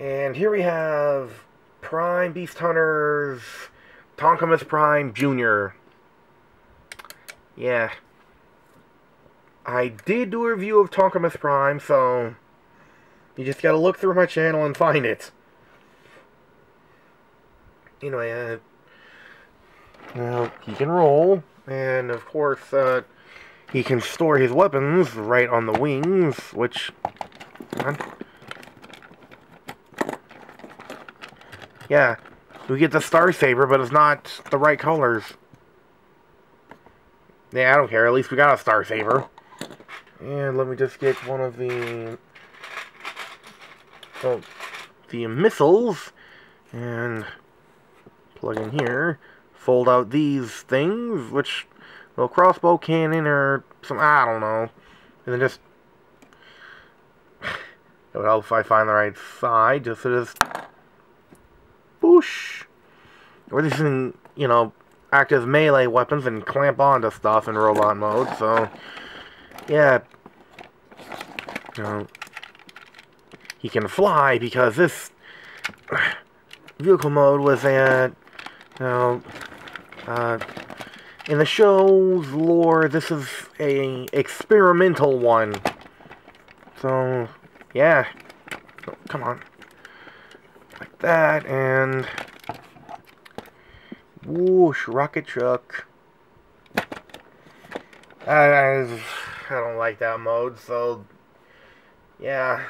And here we have Prime Beast Hunters Tonkamus Prime Jr. Yeah. I did do a review of Tonkamus Prime, so you just gotta look through my channel and find it. Anyway, he can roll, and of course, he can store his weapons right on the wings, which... Yeah, we get the Star Saber, but it's not the right colors. Yeah, I don't care, at least we got a Star Saber. And let me just get one of the missiles, and plug in here, fold out these things, which little crossbow cannon or some, I don't know, and then just, it would help if I find the right side, just boosh, or these can, act as melee weapons and clamp onto stuff in robot mode, so, yeah, he can fly because this vehicle mode was in the show's lore, this is a experimental one. So, yeah. Oh, come on. Like that, and... whoosh, rocket truck. I don't like that mode, so... yeah.